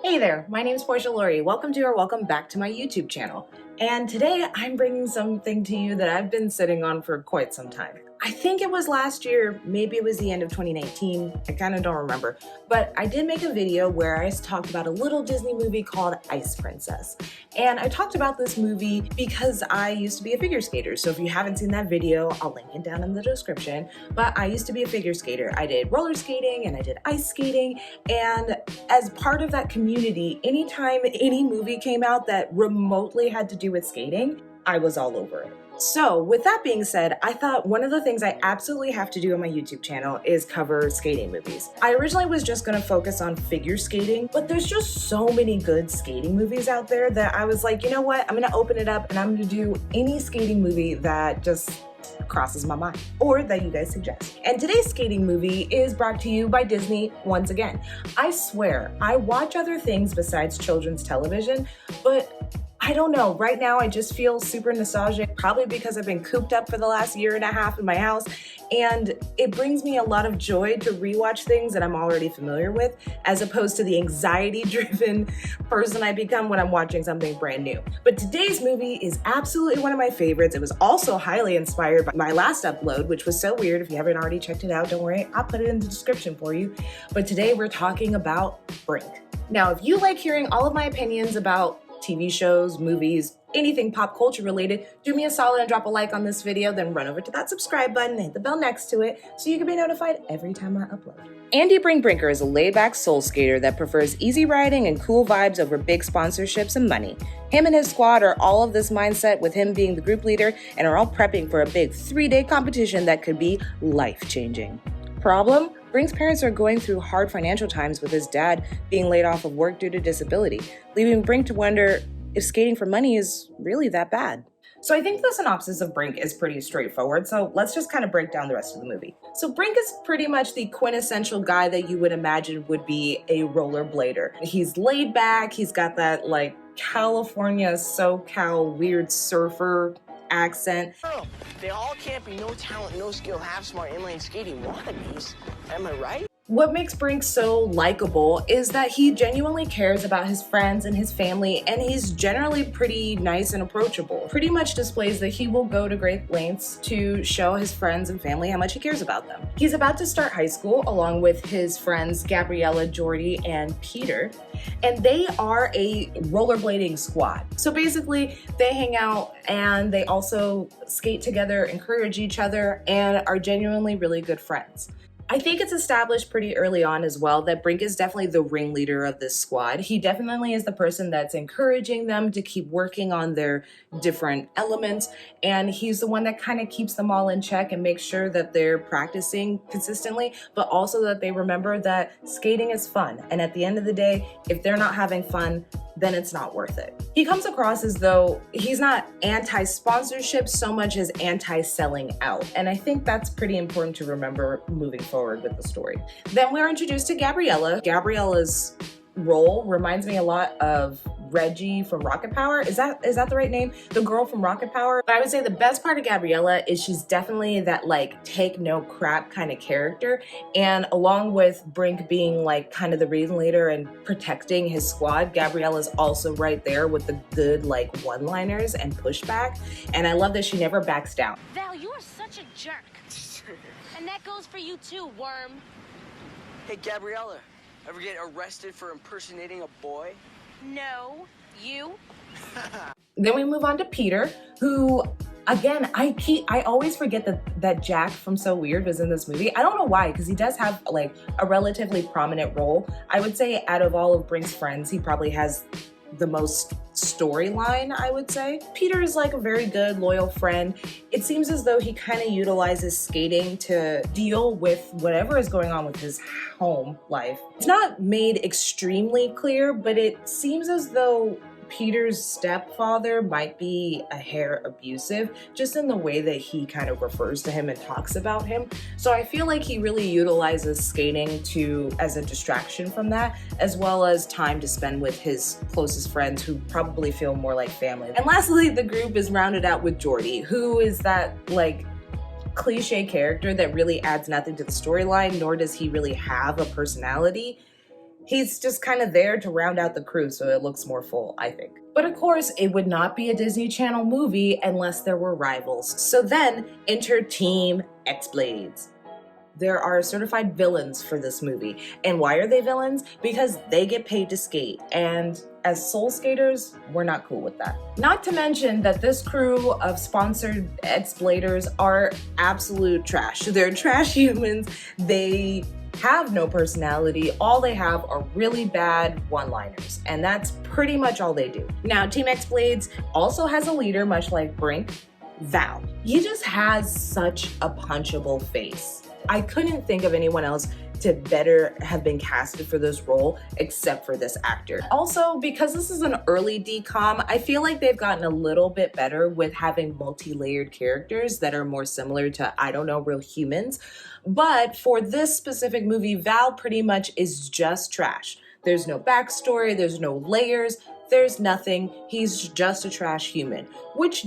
Hey there, my name is Porsha Lauri. Welcome to or welcome back to my YouTube channel. And today I'm bringing something to you that I've been sitting on for quite some time. I think it was last year, maybe it was the end of 2019, I kind of don't remember. But I did make a video where I talked about a little Disney movie called Ice Princess. And I talked about this movie because I used to be a figure skater. So if you haven't seen that video, I'll link it down in the description. But I used to be a figure skater. I did roller skating and I did ice skating. And as part of that community, anytime any movie came out that remotely had to do with skating, I was all over it. So with that being said, I thought one of the things I absolutely have to do on my YouTube channel is cover skating movies. I originally was just gonna focus on figure skating, but there's just so many good skating movies out there that I was like, you know what? I'm gonna open it up and I'm gonna do any skating movie that just crosses my mind or that you guys suggest. And today's skating movie is brought to you by Disney once again. I swear, I watch other things besides children's television, but I don't know, right now I just feel super nostalgic, probably because I've been cooped up for the last year and a half in my house, and it brings me a lot of joy to rewatch things that I'm already familiar with, as opposed to the anxiety-driven person I become when I'm watching something brand new. But today's movie is absolutely one of my favorites. It was also highly inspired by my last upload, which was so weird. If you haven't already checked it out, don't worry, I'll put it in the description for you. But today we're talking about Brink. Now, if you like hearing all of my opinions about TV shows, movies, anything pop culture related, do me a solid and drop a like on this video, then run over to that subscribe button and hit the bell next to it so you can be notified every time I upload. Andy Brink Brinker is a laid-back soul skater that prefers easy riding and cool vibes over big sponsorships and money. Him and his squad are all of this mindset, with him being the group leader, and are all prepping for a big 3-day competition that could be life-changing. Problem? Brink's parents are going through hard financial times, with his dad being laid off of work due to disability, leaving Brink to wonder if skating for money is really that bad. So I think the synopsis of Brink is pretty straightforward, so let's just kind of break down the rest of the movie. So Brink is pretty much the quintessential guy that you would imagine would be a rollerblader. He's laid back, he's got that like California SoCal weird surfer accent. Girl, they all can't be no talent, no skill, half smart inline skating wannabes. Am I right? What makes Brink so likable is that he genuinely cares about his friends and his family, and he's generally pretty nice and approachable. Pretty much displays that he will go to great lengths to show his friends and family how much he cares about them. He's about to start high school along with his friends Gabriella, Jordy, and Peter, and they are a rollerblading squad. So basically, they hang out and they also skate together, encourage each other, and are genuinely really good friends. I think it's established pretty early on as well that Brink is definitely the ringleader of this squad. He definitely is the person that's encouraging them to keep working on their different elements, and he's the one that kind of keeps them all in check and makes sure that they're practicing consistently, but also that they remember that skating is fun, and at the end of the day, if they're not having fun, then it's not worth it. He comes across as though he's not anti-sponsorship so much as anti-selling out, and I think that's pretty important to remember moving forward with the story. Then we're introduced to Gabriella. Gabriella's role reminds me a lot of Reggie from Rocket Power. Is that the right name? The girl from Rocket Power. But I would say the best part of Gabriella is she's definitely that like take no crap kind of character. And along with Brink being like kind of the ringleader and protecting his squad, Gabriella's also right there with the good like one-liners and pushback. And I love that she never backs down. Val, you are such a jerk. And that goes for you too, worm. Hey, Gabriella, ever get arrested for impersonating a boy? No, you? Then we move on to Peter, who, again, I always forget that Jack from So Weird was in this movie. I don't know why, because he does have like a relatively prominent role. I would say out of all of Brink's friends, he probably has the most storyline, I would say. Peter is like a very good, loyal friend. It seems as though he kind of utilizes skating to deal with whatever is going on with his home life. It's not made extremely clear, but it seems as though Peter's stepfather might be a hair abusive, just in the way that he kind of refers to him and talks about him. So I feel like he really utilizes skating as a distraction from that, as well as time to spend with his closest friends who probably feel more like family. And lastly, the group is rounded out with Jordy, who is that like cliche character that really adds nothing to the storyline, nor does he really have a personality. He's just kind of there to round out the crew so it looks more full, I think. But of course, it would not be a Disney Channel movie unless there were rivals. So then, enter Team X-Blades. There are certified villains for this movie. And why are they villains? Because they get paid to skate. And as soul skaters, we're not cool with that. Not to mention that this crew of sponsored X-Bladers are absolute trash. They're trash humans. They have no personality. All they have are really bad one-liners. And that's pretty much all they do. Now, Team X-Blades also has a leader, much like Brink, Val. He just has such a punchable face. I couldn't think of anyone else to better have been casted for this role except for this actor. Also, because this is an early DCOM, I feel like they've gotten a little bit better with having multi-layered characters that are more similar to, I don't know, real humans. But for this specific movie, Val pretty much is just trash. There's no backstory, there's no layers, there's nothing. He's just a trash human, which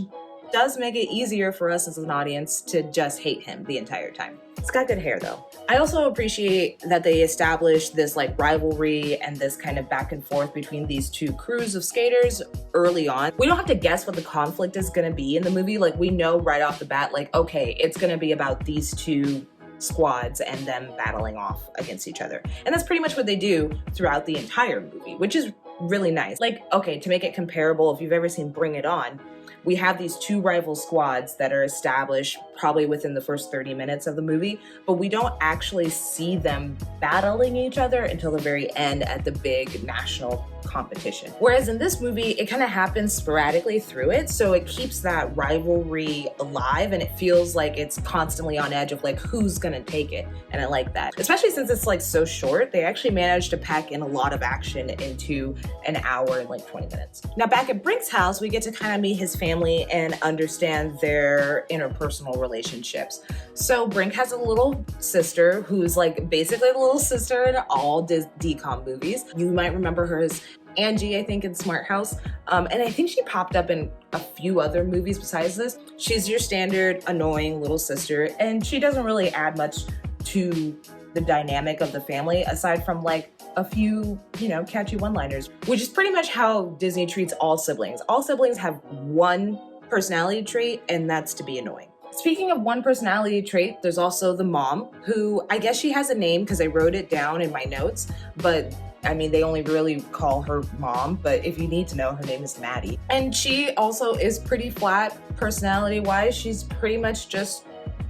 does make it easier for us as an audience to just hate him the entire time. It's got good hair though. I also appreciate that they established this like rivalry and this kind of back and forth between these two crews of skaters early on. We don't have to guess what the conflict is gonna be in the movie. Like we know right off the bat, like, okay, it's gonna be about these two squads and them battling off against each other. And that's pretty much what they do throughout the entire movie, which is really nice. Like, okay, to make it comparable, if you've ever seen Bring It On, we have these two rival squads that are established probably within the first 30 minutes of the movie, but we don't actually see them battling each other until the very end at the big national competition. Whereas in this movie, it kind of happens sporadically through it, so it keeps that rivalry alive and it feels like it's constantly on edge of like who's gonna take it, and I like that. Especially since it's like so short, they actually managed to pack in a lot of action into an hour and like 20 minutes. Now back at Brink's house, we get to kind of meet his family and understand their interpersonal relationships. So Brink has a little sister who's like basically the little sister in all DCOM movies. You might remember her as Angie, I think, in Smart House. And I think she popped up in a few other movies besides this. She's your standard annoying little sister, and she doesn't really add much to the dynamic of the family aside from like a few, you know, catchy one-liners, which is pretty much how Disney treats all siblings. All siblings have one personality trait, and that's to be annoying. Speaking of one personality trait, there's also the mom, who I guess she has a name because I wrote it down in my notes, but I mean, they only really call her mom, but if you need to know, her name is Maddie. And she also is pretty flat personality-wise. She's pretty much just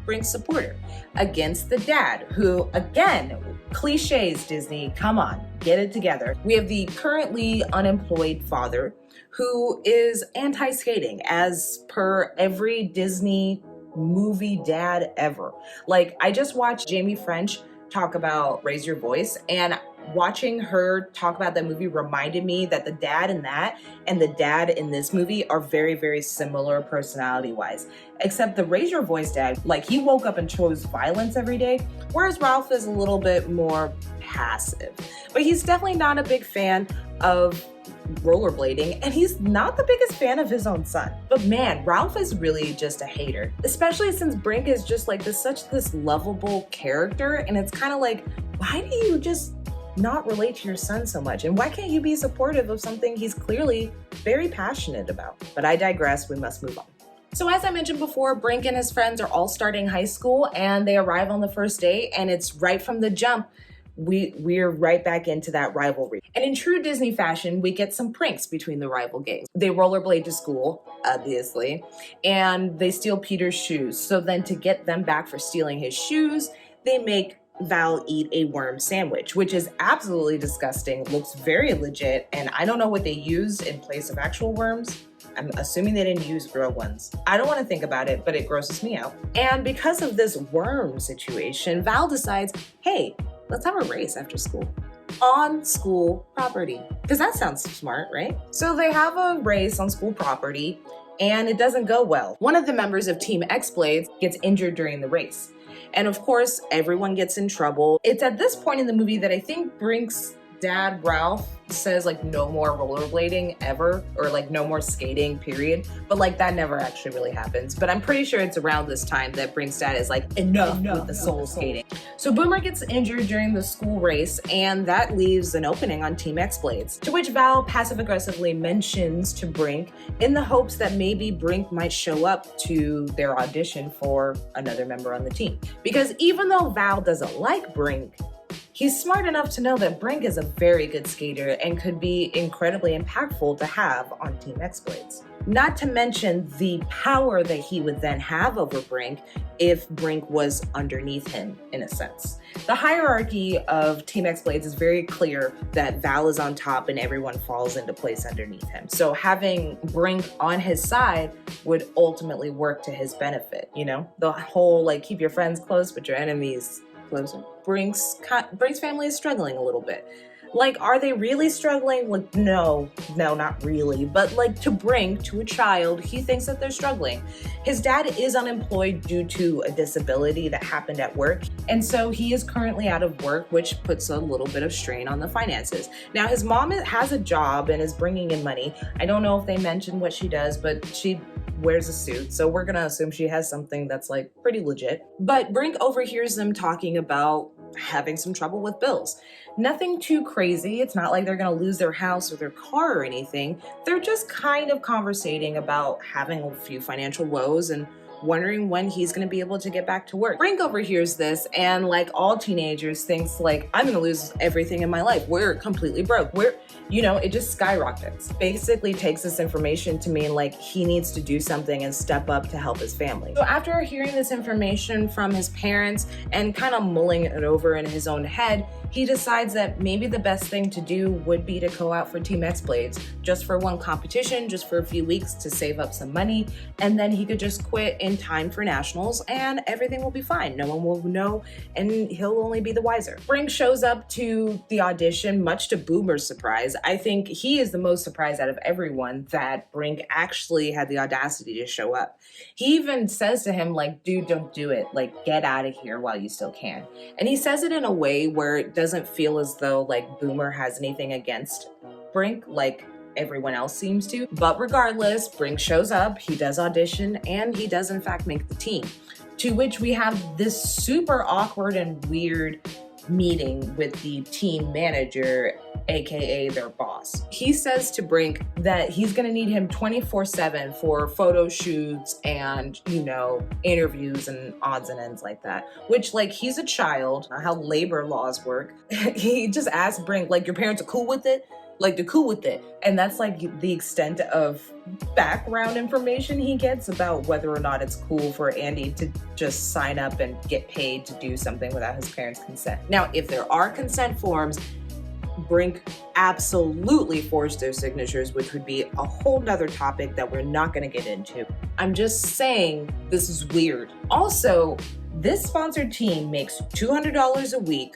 Brink's supporter against the dad, who, again, cliches, Disney, come on, get it together. We have the currently unemployed father, who is anti-skating, as per every Disney movie dad ever. Like, I just watched Jamie French talk about Raise Your Voice, and watching her talk about that movie reminded me that the dad in that and the dad in this movie are very, very similar personality-wise. Except the Raise Your Voice dad, like, he woke up and chose violence every day, whereas Ralph is a little bit more passive. But he's definitely not a big fan of rollerblading, and he's not the biggest fan of his own son. But man, Ralph is really just a hater, especially since Brink is just like this lovable character, and it's kind of like, why do you just not relate to your son so much? And why can't you be supportive of something he's clearly very passionate about? But I digress, we must move on. So as I mentioned before, Brink and his friends are all starting high school, and they arrive on the first day, and it's right from the jump. We're right back into that rivalry. And in true Disney fashion, we get some pranks between the rival gangs. They rollerblade to school, obviously, and they steal Peter's shoes. So then to get them back for stealing his shoes, they make Val eat a worm sandwich, which is absolutely disgusting, looks very legit, and I don't know what they used in place of actual worms. I'm assuming they didn't use real ones. I don't want to think about it, but it grosses me out. And because of this worm situation, Val decides, hey, let's have a race after school on school property, because that sounds smart, right? So they have a race on school property, and it doesn't go well. One of the members of Team X-Blades gets injured during the race. And of course, everyone gets in trouble. It's at this point in the movie that I think Brink's dad, Ralph, says like no more rollerblading ever, or like no more skating, period. But like that never actually really happens. But I'm pretty sure it's around this time that Brink's dad is like, enough with the soul skating. So Boomer gets injured during the school race, and that leaves an opening on Team X-Blades, to which Val passive-aggressively mentions to Brink in the hopes that maybe Brink might show up to their audition for another member on the team. Because even though Val doesn't like Brink, he's smart enough to know that Brink is a very good skater and could be incredibly impactful to have on Team X-Blades. Not to mention the power that he would then have over Brink if Brink was underneath him, in a sense. The hierarchy of Team X-Blades is very clear that Val is on top and everyone falls into place underneath him. So having Brink on his side would ultimately work to his benefit, you know? The whole, like, keep your friends close but your enemies closer. Brink's family is struggling a little bit. Like, are they really struggling? Like, no, not really. But like, to Brink, to a child, he thinks that they're struggling. His dad is unemployed due to a disability that happened at work. And so he is currently out of work, which puts a little bit of strain on the finances. Now, his mom has a job and is bringing in money. I don't know if they mentioned what she does, but she wears a suit, so we're gonna assume she has something that's like pretty legit. But Brink overhears them talking about having some trouble with bills. Nothing too crazy. It's not like they're gonna lose their house or their car or anything. They're just kind of conversating about having a few financial woes and wondering when he's gonna be able to get back to work. Brink overhears this and, like all teenagers, thinks like, I'm gonna lose everything in my life. We're completely broke. It just skyrockets. Basically takes this information to mean like he needs to do something and step up to help his family. So after hearing this information from his parents and kind of mulling it over in his own head, he decides that maybe the best thing to do would be to go out for Team X-Blades just for one competition, just for a few weeks to save up some money, and then he could just quit in time for nationals and everything will be fine. No one will know and he'll only be the wiser. Brink shows up to the audition, much to Boomer's surprise. I think he is the most surprised out of everyone that Brink actually had the audacity to show up. He even says to him, like, dude, don't do it. Like, get out of here while you still can. And he says it in a way where it doesn't feel as though like Boomer has anything against Brink, like everyone else seems to. But regardless, Brink shows up, he does audition, and he does in fact make the team. To which we have this super awkward and weird meeting with the team manager, aka their boss. He says to Brink that he's gonna need him 24/7 for photo shoots and, interviews and odds and ends like that. Which, like, he's a child, how labor laws work. He just asked Brink, like, your parents are cool with it? Like, they're cool with it. And that's like the extent of background information he gets about whether or not it's cool for Andy to just sign up and get paid to do something without his parents' consent. Now, if there are consent forms, Brink absolutely forged their signatures, which would be a whole nother topic that we're not going to get into. I'm just saying this is weird. Also, this sponsored team makes $200 a week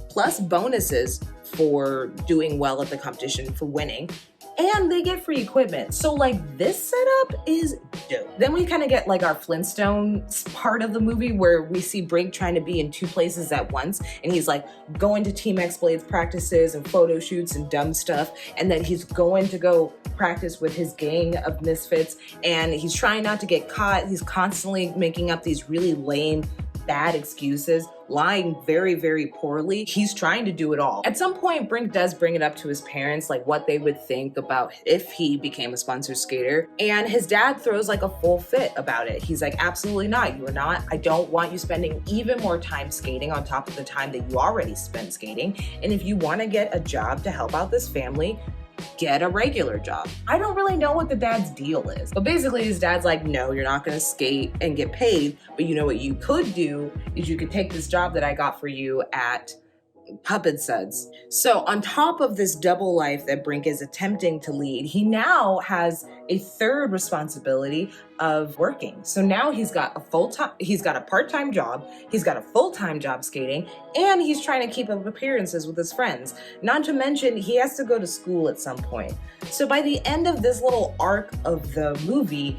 plus bonuses for doing well at the competition, for winning, and they get free equipment. So like, this setup is dope. Then we kind of get like our Flintstones part of the movie where we see Brink trying to be in two places at once, and he's like going to Team X-Blades practices and photo shoots and dumb stuff, and then he's going to go practice with his gang of misfits, and he's trying not to get caught. He's constantly making up these really lame, bad excuses, lying very, very poorly. He's trying to do it all. At some point, Brink does bring it up to his parents, like what they would think about if he became a sponsored skater. And his dad throws like a full fit about it. He's like, absolutely not. You are not. I don't want you spending even more time skating on top of the time that you already spent skating. And if you want to get a job to help out this family, get a regular job. I don't really know what the dad's deal is, but basically his dad's like, no, you're not gonna skate and get paid, but you know what you could do is you could take this job that I got for you at Pup N Suds. So on top of this double life that Brink is attempting to lead, he now has a third responsibility of working. So now he's got a part-time job, he's got a full-time job skating, and he's trying to keep up appearances with his friends. Not to mention, he has to go to school at some point. So by the end of this little arc of the movie,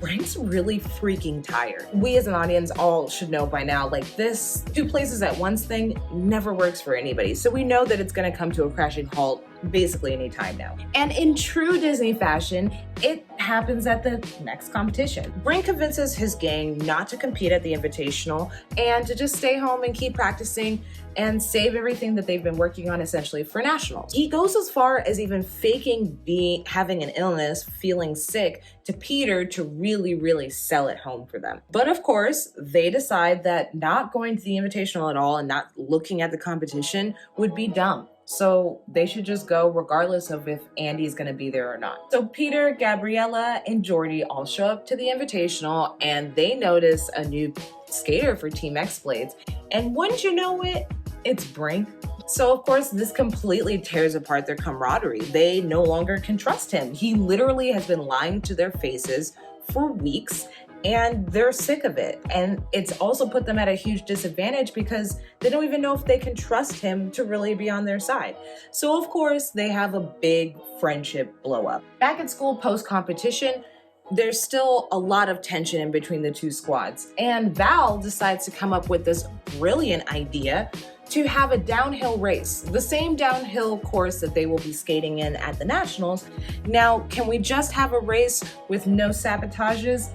Brink's really freaking tired. We as an audience all should know by now, like this two places at once thing never works for anybody. So we know that it's gonna come to a crashing halt basically any time now. And in true Disney fashion, it happens at the next competition. Brink convinces his gang not to compete at the Invitational and to just stay home and keep practicing and save everything that they've been working on essentially for nationals. He goes as far as even faking having an illness, feeling sick to Peter to really sell it home for them. But of course, they decide that not going to the Invitational at all and not looking at the competition would be dumb. So they should just go regardless of if Andy's gonna be there or not. So Peter, Gabriella, and Jordy all show up to the Invitational and they notice a new skater for Team X-Blades. And wouldn't you know it, it's Brink. So of course, this completely tears apart their camaraderie. They no longer can trust him. He literally has been lying to their faces for weeks and they're sick of it. And it's also put them at a huge disadvantage because they don't even know if they can trust him to really be on their side. So of course, they have a big friendship blow up. Back at school post-competition, there's still a lot of tension in between the two squads. And Val decides to come up with this brilliant idea to have a downhill race, the same downhill course that they will be skating in at the Nationals. Now, can we just have a race with no sabotages?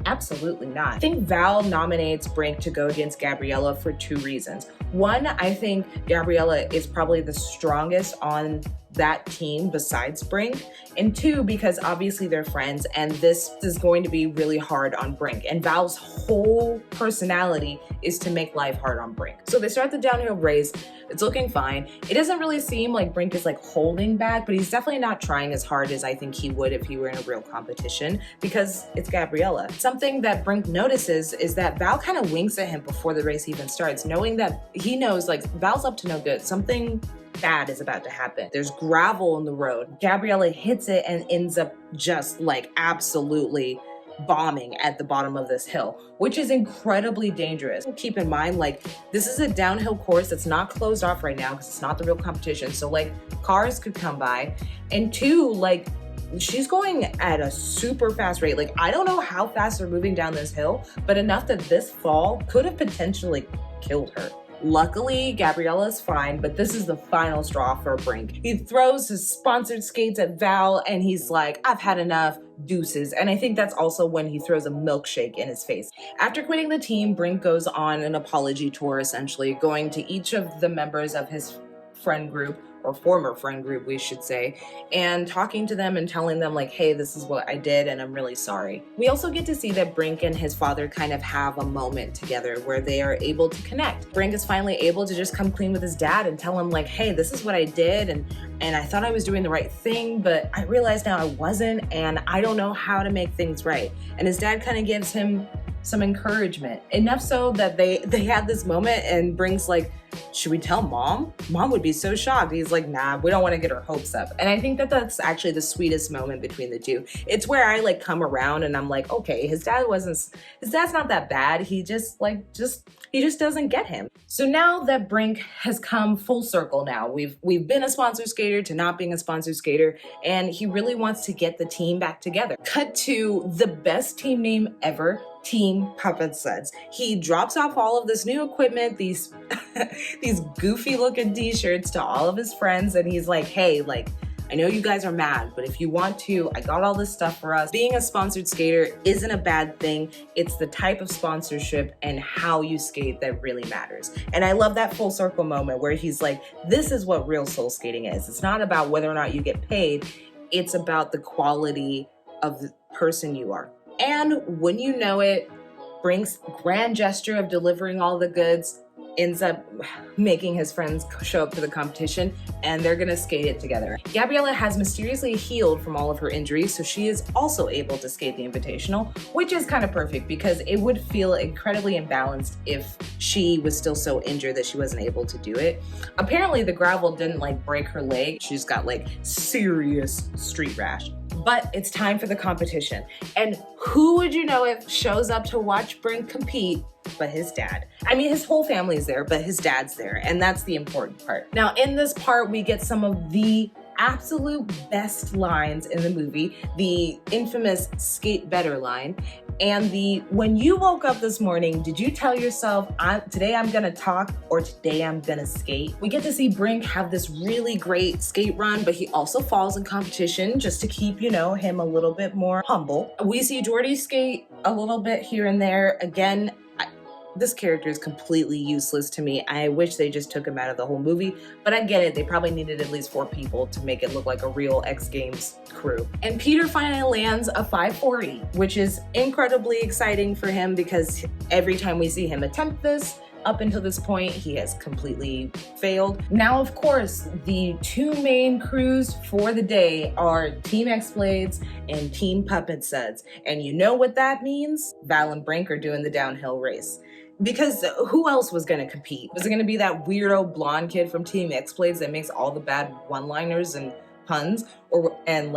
Absolutely not. I think Val nominates Brink to go against Gabriella for two reasons. One, I think Gabriella is probably the strongest on that team besides Brink. And two, because obviously they're friends and this is going to be really hard on Brink. And Val's whole personality is to make life hard on Brink. So they start the downhill race. It's looking fine. It doesn't really seem like Brink is like holding back, but he's definitely not trying as hard as I think he would if he were in a real competition because it's Gabriella. Something that Brink notices is that Val kind of winks at him before the race even starts, knowing that he knows like Val's up to no good. Something bad is about to happen. There's gravel in the road. Gabriella hits it and ends up just like absolutely bombing at the bottom of this hill, which is incredibly dangerous. Keep in mind, like, this is a downhill course that's not closed off right now because it's not the real competition. So like cars could come by. And two, like, she's going at a super fast rate. Like, I don't know how fast they're moving down this hill, but enough that this fall could have potentially killed her. Luckily, Gabriella's fine, but this is the final straw for Brink. He throws his sponsored skates at Val and he's like, I've had enough, deuces. And I think that's also when he throws a milkshake in his face. After quitting the team, Brink goes on an apology tour, essentially, going to each of the members of his friend group, or former friend group, we should say, and talking to them and telling them like, hey, this is what I did and I'm really sorry. We also get to see that Brink and his father kind of have a moment together where they are able to connect. Brink is finally able to just come clean with his dad and tell him like, hey, this is what I did and I thought I was doing the right thing, but I realized now I wasn't and I don't know how to make things right. And his dad kind of gives him some encouragement, enough so that they had this moment and Brink's like, should we tell mom? Mom would be so shocked. He's like, nah, we don't want to get her hopes up. And I think that that's actually the sweetest moment between the two. It's where I like come around and I'm like, okay, his dad's not that bad. He just doesn't get him. So now that Brink has come full circle now, we've been a sponsored skater to not being a sponsored skater, and he really wants to get the team back together. Cut to the best team name ever, Team Pup N Suds. He drops off all of this new equipment, these goofy looking t-shirts to all of his friends, and he's like, hey, like, I know you guys are mad, but if you want to, I got all this stuff for us. Being a sponsored skater isn't a bad thing. It's the type of sponsorship and how you skate that really matters. And I love that full circle moment where he's like, this is what real soul skating is. It's not about whether or not you get paid. It's about the quality of the person you are. And when you know it, Brink's grand gesture of delivering all the goods ends up making his friends show up to the competition, and they're gonna skate it together. Gabriella has mysteriously healed from all of her injuries, so she is also able to skate the Invitational, which is kind of perfect because it would feel incredibly imbalanced if she was still so injured that she wasn't able to do it. Apparently the gravel didn't like break her leg. She's got like serious street rash. But it's time for the competition. And who would you know it shows up to watch Brink compete but his dad? I mean, his whole family's there, but his dad's there, and that's the important part. Now, in this part, we get some of the absolute best lines in the movie, the infamous skate better line, and the when you woke up this morning, did you tell yourself, today I'm gonna talk or today I'm gonna skate? We get to see Brink have this really great skate run, but he also falls in competition just to keep, him a little bit more humble. We see Jordy skate a little bit here and there. Again, this character is completely useless to me. I wish they just took him out of the whole movie, but I get it. They probably needed at least 4 people to make it look like a real X Games crew. And Peter finally lands a 540, which is incredibly exciting for him because every time we see him attempt this, up until this point, he has completely failed. Now, of course, the 2 main crews for the day are Team X-Blades and Team Pup N Suds. And you know what that means? Val and Brink are doing the downhill race. Because who else was going to compete? Was it going to be that weirdo blonde kid from Team X-Blades that makes all the bad one-liners and puns? And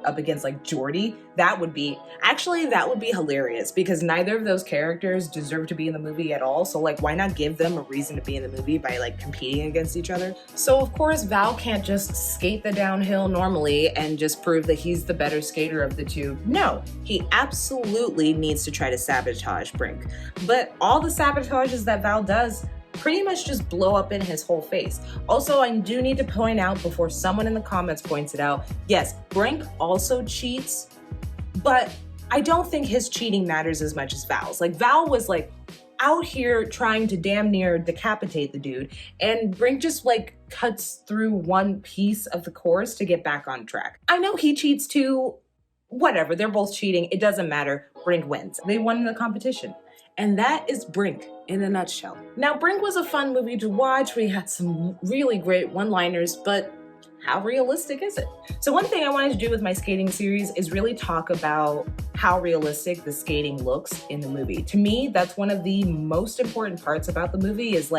up against Jordy? That would be hilarious because neither of those characters deserve to be in the movie at all. So why not give them a reason to be in the movie by competing against each other? So of course Val can't just skate the downhill normally and just prove that he's the better skater of the 2. No, he absolutely needs to try to sabotage Brink. But all the sabotages that Val does pretty much just blow up in his whole face. Also, I do need to point out before someone in the comments points it out, yes, Brink also cheats, but I don't think his cheating matters as much as Val's. Val was out here trying to damn near decapitate the dude, and Brink just cuts through one piece of the course to get back on track. I know he cheats too. Whatever, they're both cheating. It doesn't matter. Brink wins. They won the competition. And that is Brink in a nutshell. Now, Brink was a fun movie to watch. We had some really great one-liners, but how realistic is it? So one thing I wanted to do with my skating series is really talk about how realistic the skating looks in the movie. To me, that's one of the most important parts about the movie is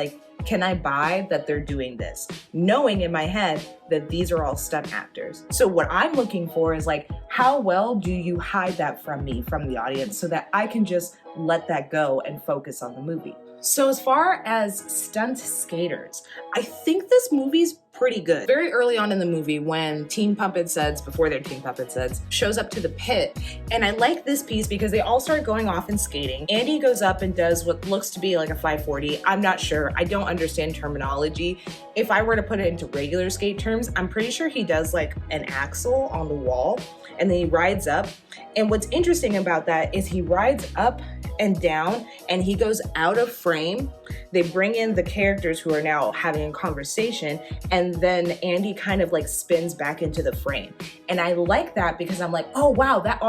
can I buy that they're doing this? Knowing in my head that these are all stunt actors. So what I'm looking for is how well do you hide that from me, from the audience, so that I can just let that go and focus on the movie. So as far as stunt skaters, I think this movie's pretty good. Very early on in the movie when Team Pup N Suds, before they're Team Pup N Suds, shows up to the pit. And I like this piece because they all start going off and skating. Andy goes up and does what looks to be a 540. I'm not sure. I don't understand terminology. If I were to put it into regular skate terms, I'm pretty sure he does an axle on the wall and then he rides up. And what's interesting about that is he rides up and down and he goes out of frame. They bring in the characters who are now having a conversation, and then Andy kind of spins back into the frame. And I like that because I'm oh wow, that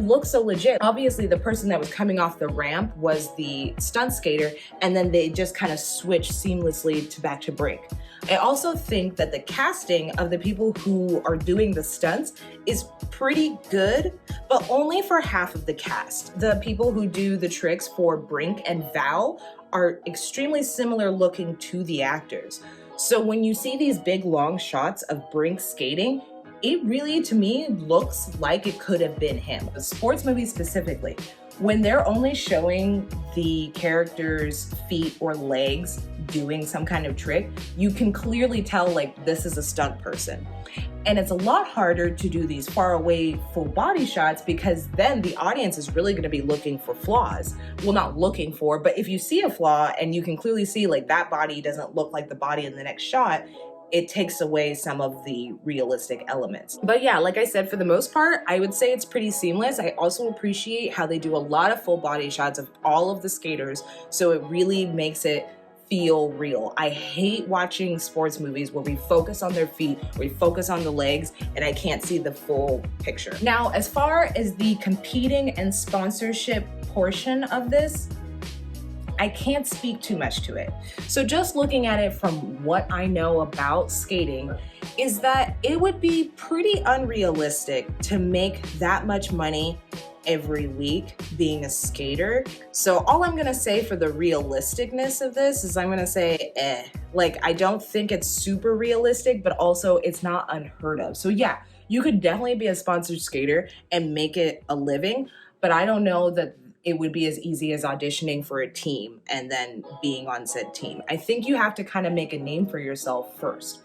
looks so legit. Obviously the person that was coming off the ramp was the stunt skater, and then they just kind of switch seamlessly back to Brink. I also think that the casting of the people who are doing the stunts is pretty good, but only for half of the cast. The people who do the tricks for Brink and Val are extremely similar looking to the actors. So when you see these big long shots of Brink skating, it really, to me, looks like it could have been him. A sports movie specifically, when they're only showing the character's feet or legs doing some kind of trick, you can clearly tell this is a stunt person. And it's a lot harder to do these far away full body shots because then the audience is really going to be looking for flaws. Well, not looking for, but if you see a flaw and you can clearly see that body doesn't look like the body in the next shot, it takes away some of the realistic elements. But yeah, like I said, for the most part, I would say it's pretty seamless. I also appreciate how they do a lot of full body shots of all of the skaters, so it really makes it feel real. I hate watching sports movies where we focus on their feet, we focus on the legs, and I can't see the full picture. Now, as far as the competing and sponsorship portion of this, I can't speak too much to it. So just looking at it from what I know about skating is that it would be pretty unrealistic to make that much money every week being a skater. So all I'm gonna say for the realisticness of this is I'm gonna say I don't think it's super realistic, but also it's not unheard of. So yeah, you could definitely be a sponsored skater and make it a living, but I don't know that it would be as easy as auditioning for a team and then being on said team. I think you have to kind of make a name for yourself first.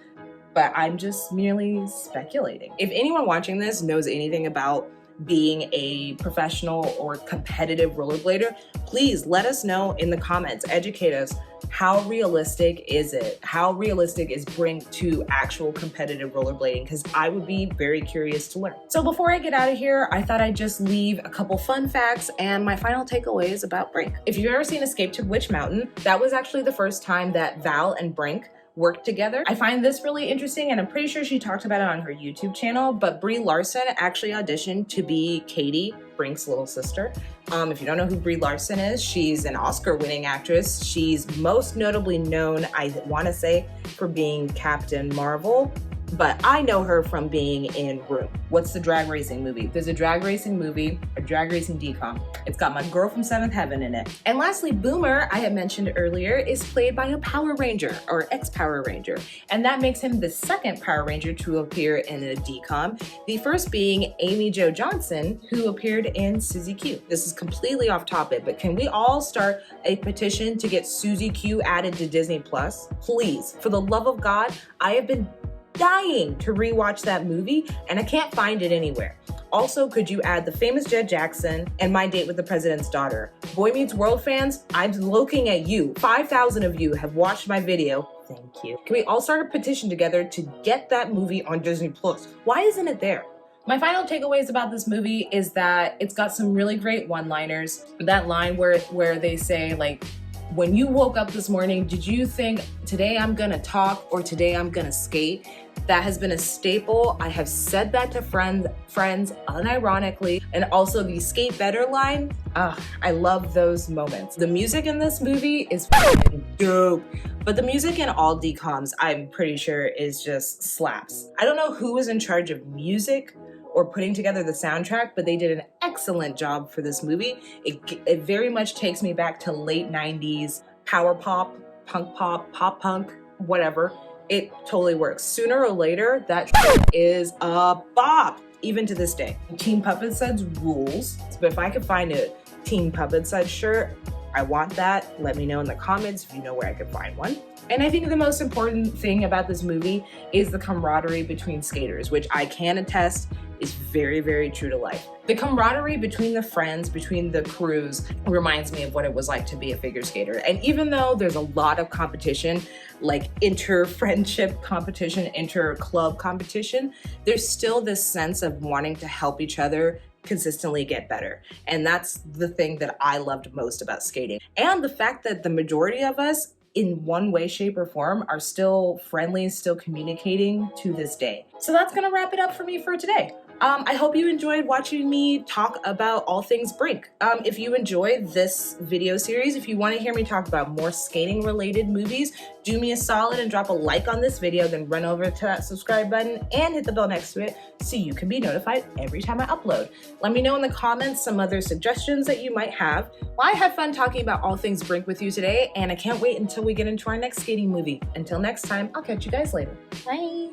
but I'm just merely speculating. If anyone watching this knows anything about being a professional or competitive rollerblader, please let us know in the comments. Educate us. How realistic is it? How realistic is Brink to actual competitive rollerblading? Because I would be very curious to learn. So before I get out of here, I thought I'd just leave a couple fun facts and my final takeaways about Brink. If you've ever seen Escape to Witch Mountain, that was actually the first time that Val and Brink worked together. I find this really interesting, and I'm pretty sure she talked about it on her YouTube channel, but Brie Larson actually auditioned to be Katie, Brink's little sister. If you don't know who Brie Larson is, she's an Oscar-winning actress. She's most notably known, I want to say, for being Captain Marvel, but I know her from being in Room. What's the drag racing movie? There's a drag racing movie, a drag racing DCOM. It's got my girl from 7th Heaven in it. And lastly, Boomer, I had mentioned earlier, is played by a Power Ranger or ex-Power Ranger. And that makes him the second Power Ranger to appear in a DCOM, the first being Amy Jo Johnson, who appeared in Susie Q. This is completely off topic, but can we all start a petition to get Susie Q added to Disney Plus? Please, for the love of God, I have been dying to rewatch that movie and I can't find it anywhere. Also, could you add The Famous Jed Jackson and My Date with the President's Daughter? Boy Meets World fans, I'm looking at you. 5,000 of you have watched my video. Thank you. Can we all start a petition together to get that movie on Disney Plus? Why isn't it there? My final takeaways about this movie is that it's got some really great one-liners. That line where they say, like, when you woke up this morning, did you think today I'm gonna talk or today I'm gonna skate? That has been a staple. I have said that to friends unironically. And also the skate better line. I love those moments. The music in this movie is fucking dope. But the music in all DCOMs, I'm pretty sure, is just slaps. I don't know who was in charge of music or putting together the soundtrack, but they did an excellent job for this movie. It very much takes me back to late 90s power pop, pop punk, whatever. It totally works. Sooner or later, that is a bop, even to this day. Team Pup N Suds rules, but if I could find a Team Pup N Suds shirt, I want that. Let me know in the comments if you know where I could find one. And I think the most important thing about this movie is the camaraderie between skaters, which I can attest is very, very true to life. The camaraderie between the friends, between the crews, reminds me of what it was like to be a figure skater. And even though there's a lot of competition, like inter-friendship competition, inter-club competition, there's still this sense of wanting to help each other consistently get better. And that's the thing that I loved most about skating. And the fact that the majority of us, in one way, shape, or form, are still friendly, still communicating to this day. So that's gonna wrap it up for me for today. I hope you enjoyed watching me talk about all things Brink. If you enjoyed this video series, if you want to hear me talk about more skating related movies, do me a solid and drop a like on this video, then run over to that subscribe button and hit the bell next to it so you can be notified every time I upload. Let me know in the comments some other suggestions that you might have. Well, I had fun talking about all things Brink with you today, and I can't wait until we get into our next skating movie. Until next time, I'll catch you guys later. Bye.